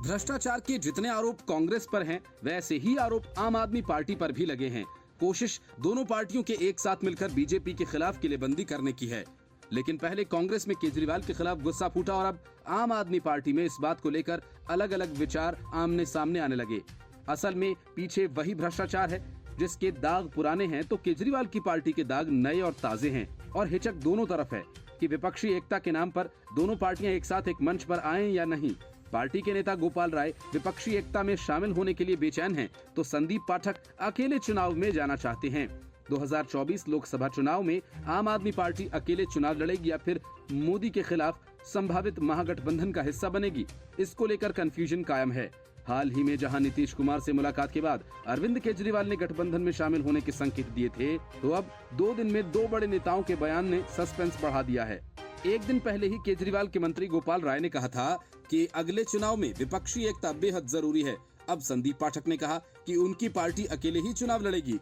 भ्रष्टाचार के जितने आरोप कांग्रेस पर हैं, वैसे ही आरोप आम आदमी पार्टी पर भी लगे हैं। कोशिश दोनों पार्टियों के एक साथ मिलकर बीजेपी के खिलाफ किलेबंदी करने की है। लेकिन पहले कांग्रेस में केजरीवाल के खिलाफ गुस्सा फूटा और अब आम आदमी पार्टी में इस बात को लेकर अलग अलग विचार आमने सामने आने लगे। असल में पीछे वही भ्रष्टाचार है जिसके दाग पुराने हैं, तो केजरीवाल की पार्टी के दाग नए और ताजे हैं। और हिचक दोनों तरफ है कि विपक्षी एकता के नाम पर दोनों पार्टियां एक साथ एक मंच पर आएं या नहीं। पार्टी के नेता गोपाल राय विपक्षी एकता में शामिल होने के लिए बेचैन हैं, तो संदीप पाठक अकेले चुनाव में जाना चाहते हैं। 2024 लोकसभा चुनाव में आम आदमी पार्टी अकेले चुनाव लड़ेगी या फिर मोदी के खिलाफ संभावित महागठबंधन का हिस्सा बनेगी, इसको लेकर कंफ्यूजन कायम है। हाल ही में जहां नीतीश कुमार से मुलाकात के बाद अरविंद केजरीवाल ने गठबंधन में शामिल होने के संकेत दिए थे, तो अब 2 दिन में 2 बड़े नेताओं के बयान ने सस्पेंस बढ़ा दिया है। एक दिन पहले ही केजरीवाल के मंत्री गोपाल राय ने कहा था कि अगले चुनाव में विपक्षी एकता बेहद जरूरी है। अब संदीप पाठक ने कहा कि उनकी पार्टी अकेले ही चुनाव लड़ेगी।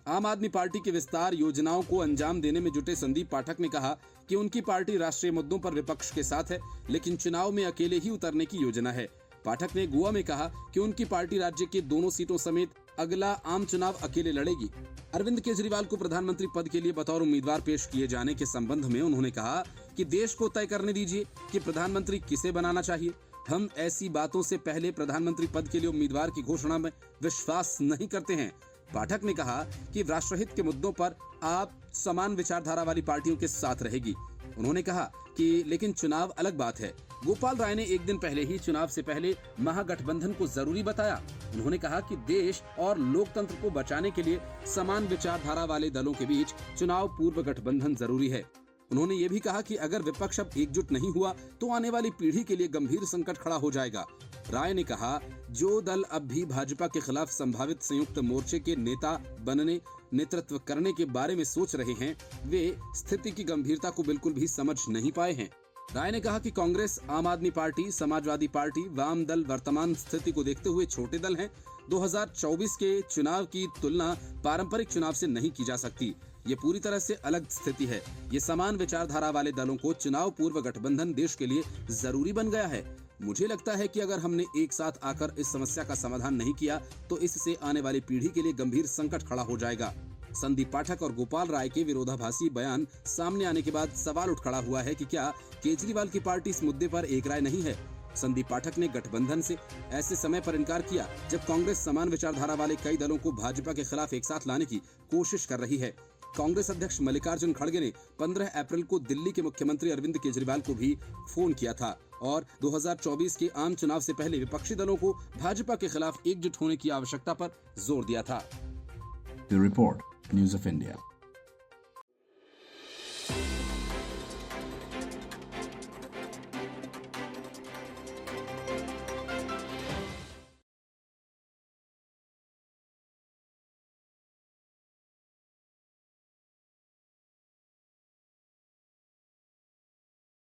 आम आदमी पार्टी के विस्तार योजनाओं को अंजाम देने में जुटे संदीप पाठक ने कहा कि उनकी पार्टी राष्ट्रीय मुद्दों पर विपक्ष के साथ है, लेकिन चुनाव में अकेले ही उतरने की योजना है। पाठक ने गोवा में कहा कि उनकी पार्टी राज्य के दोनों सीटों समेत अगला आम चुनाव अकेले लड़ेगी। अरविंद केजरीवाल को प्रधानमंत्री पद के लिए बतौर उम्मीदवार पेश किए जाने के संबंध में उन्होंने कहा कि देश को तय करने दीजिए कि प्रधानमंत्री किसे बनाना चाहिए। हम ऐसी बातों से पहले प्रधानमंत्री पद के लिए उम्मीदवार की घोषणा में विश्वास नहीं करते हैं। पाठक ने कहा कि राष्ट्रहित के मुद्दों पर आप समान विचारधारा वाली पार्टियों के साथ रहेगी। उन्होंने कहा कि लेकिन चुनाव अलग बात है। गोपाल राय ने एक दिन पहले ही चुनाव से पहले महागठबंधन को जरूरी बताया। उन्होंने कहा कि देश और लोकतंत्र को बचाने के लिए समान विचारधारा वाले दलों के बीच चुनाव पूर्व गठबंधन जरूरी है। उन्होंने ये भी कहा कि अगर विपक्ष अब एकजुट नहीं हुआ तो आने वाली पीढ़ी के लिए गंभीर संकट खड़ा हो जाएगा। राय ने कहा, जो दल अब भी भाजपा के खिलाफ संभावित संयुक्त मोर्चे के नेता बनने, नेतृत्व करने के बारे में सोच रहे हैं, वे स्थिति की गंभीरता को बिल्कुल भी समझ नहीं पाए हैं। राय ने कहा कि कांग्रेस, आम आदमी पार्टी, समाजवादी पार्टी, वाम दल वर्तमान स्थिति को देखते हुए छोटे दल हैं। 2024 के चुनाव की तुलना पारंपरिक चुनाव से नहीं की जा सकती। ये पूरी तरह से अलग स्थिति है। ये समान विचारधारा वाले दलों को चुनाव पूर्व गठबंधन देश के लिए जरूरी बन गया है। मुझे लगता है कि अगर हमने एक साथ आकर इस समस्या का समाधान नहीं किया तो इससे आने वाली पीढ़ी के लिए गंभीर संकट खड़ा हो जाएगा। संदीप पाठक और गोपाल राय के विरोधाभासी बयान सामने आने के बाद सवाल उठ खड़ा हुआ है कि क्या केजरीवाल की पार्टी इस मुद्दे पर एक राय नहीं है। संदीप पाठक ने गठबंधन से ऐसे समय पर इनकार किया जब कांग्रेस समान विचारधारा वाले कई दलों को भाजपा के खिलाफ एक साथ लाने की कोशिश कर रही है। कांग्रेस अध्यक्ष मल्लिकार्जुन खड़गे ने 15 अप्रैल को दिल्ली के मुख्यमंत्री अरविंद केजरीवाल को भी फोन किया था और 2024 के आम चुनाव से पहले विपक्षी दलों को भाजपा के खिलाफ एकजुट होने की आवश्यकता पर जोर दिया था। The Report, News of India।